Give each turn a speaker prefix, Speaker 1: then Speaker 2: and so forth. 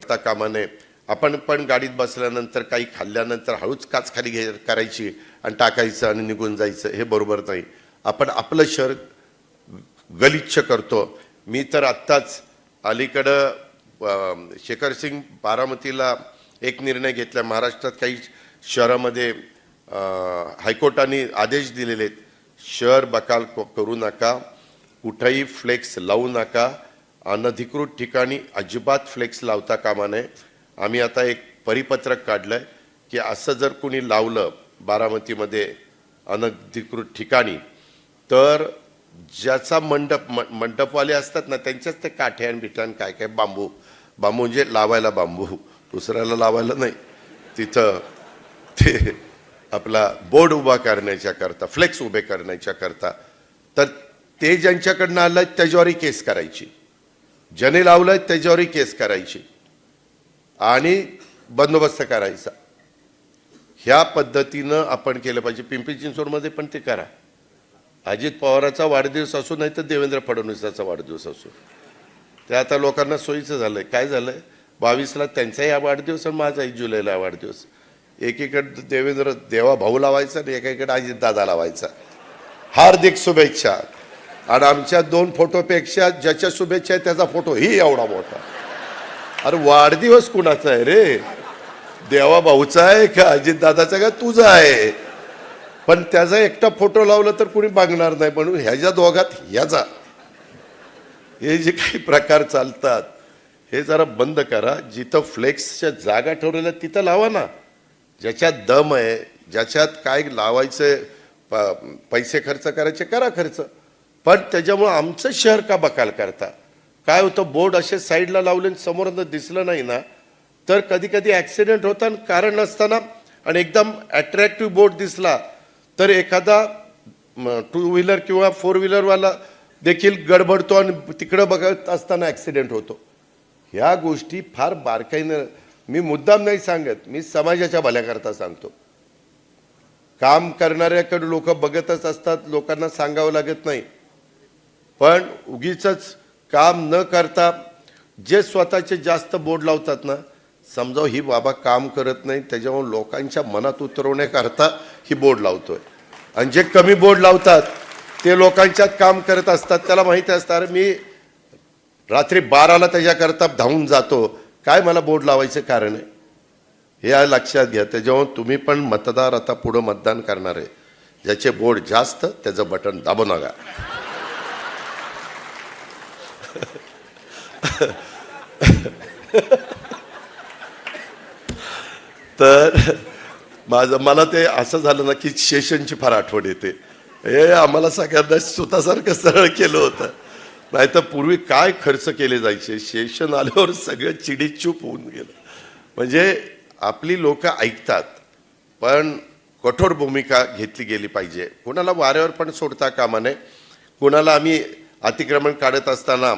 Speaker 1: करता कामा नये. आपण पण गाडीत बसल्यानंतर काही खाल्ल्यानंतर हळूच काच खाली करायची आणि टाकायचं आणि निघून जायचं, हे बरोबर नाही. आपण आपलं शहर गलिच्छ करतो. मी तर आत्ताच अलीकडं शेखर सिंग बारामतीला एक निर्णय घेतला. महाराष्ट्रात काही शहरामध्ये हायकोर्टाने आदेश दिलेले आहेत, शहर बकाल करू नका, कुठेही फ्लेक्स लावू नका, अनधिकृत ठिकाणी अजिबात फ्लेक्स लावता कामा नये. आम्ही आता एक परिपत्रक काढलंय की असं जर कोणी लावलं बारामतीमध्ये अनधिकृत ठिकाणी, तर ज्याचा मंडपवाले असतात ना, त्यांच्याच ते काठ्यान बिठान काय काय बांबू म्हणजे लावायला बांबू, दुसऱ्याला लावायला नाही, तिथं ते आपला बोर्ड उभा करण्याच्या करता, फ्लेक्स उभे करण्याच्या करता, तर ते ज्यांच्याकडनं आलं त्याच्यावरही केस करायची, ज्याने लावलंय त्याच्यावरही केस करायची आणि बंदोबस्त करायचा. ह्या पद्धतीनं आपण केलं पाहिजे. पिंपरी चिंचवडमध्ये पण ते करा. अजित पवाराचा वाढदिवस असो नाही तर देवेंद्र फडणवीसाचा वाढदिवस असो, ते आता लोकांना सोयीचं झालंय. काय झालंय, 22ला त्यांचाही वाढदिवस आणि माझाही जुलैला वाढदिवस. एकीकडे देवेंद्र देवा भाऊ लावायचा आणि एकीकडे अजित दादा लावायचा. हार्दिक शुभेच्छा. आणि आमच्या 2 फोटोपेक्षा ज्याच्या शुभेच्छा आहे त्याचा फोटो ही एवढा मोठा. अरे वाढदिवस कुणाचा आहे रे, देवा भाऊचा आहे का अजित दादाचा का तुझा आहे? पण त्याचा एकटा फोटो लावला तर कुणी बघणार नाही, म्हणून ह्याच्या दोघात ह्याचा, हे जे काही प्रकार चालतात हे जरा बंद करा. जिथं फ्लेक्सच्या जागा ठरवल्या तिथं लावा ना, ज्याच्यात दम आहे, ज्याच्यात काय लावायचं, पैसे खर्च करायचे करा खर्च, पण त्याच्यामुळं आमचं शहर का बकाल करता? काय होतं, बोर्ड असे साईडला लावले समोरनं दिसलं नाही ना, तर कधी कधी ॲक्सिडेंट होता कारण नसताना. आणि एकदम अट्रॅक्टिव्ह बोर्ड दिसला तर एखादा 2 व्हीलर किंवा 4 व्हीलरवाला देखील गडबडतो आणि तिकडं बघत असताना ॲक्सिडेंट होतो. ह्या गोष्टी फार बारकाईनं, मी मुद्दाम नाही सांगत, मी समाजाच्या भल्याकरता सांगतो. काम करणाऱ्याकडे लोक बघतच असतात, लोकांना सांगावं लागत नाही. पण उगीचच काम न करता जे स्वतःचे जास्त बोर्ड लावतात ना, समजाव ही बाबा काम करत नाही, त्याच्यामुळे लोकांच्या मनात उतरवण्याकरता ही बोर्ड लावतोय. आणि जे कमी बोर्ड लावतात ते लोकांच्यात काम करत असतात, त्याला माहिती असतं अरे मी रात्री 12ला त्याच्याकरता धावून जातो, काय मला बोर्ड लावायचं कारण आहे, हे लक्षात घ्या. त्याच्यामुळे तुम्ही पण मतदार आता पुढं मतदान करणार आहे, ज्याचे बोर्ड जास्त त्याचं बटन दाबू नका. तर मला ते असं झालं ना की शेषनची फार आठवण येते. हे आम्हाला सगळ्यांना स्वतःसारखं सरळ केलं होतं, नाही तर पूर्वी काय खर्च केले जायचे. शेषन आल्यावर सगळं चिडीचूप होऊन गेलं. म्हणजे आपली लोक ऐकतात पण कठोर भूमिका घेतली गेली पाहिजे. कोणाला वाऱ्यावर पण सोडता कामा नये. कोणाला आम्ही अतिक्रमण काढत असताना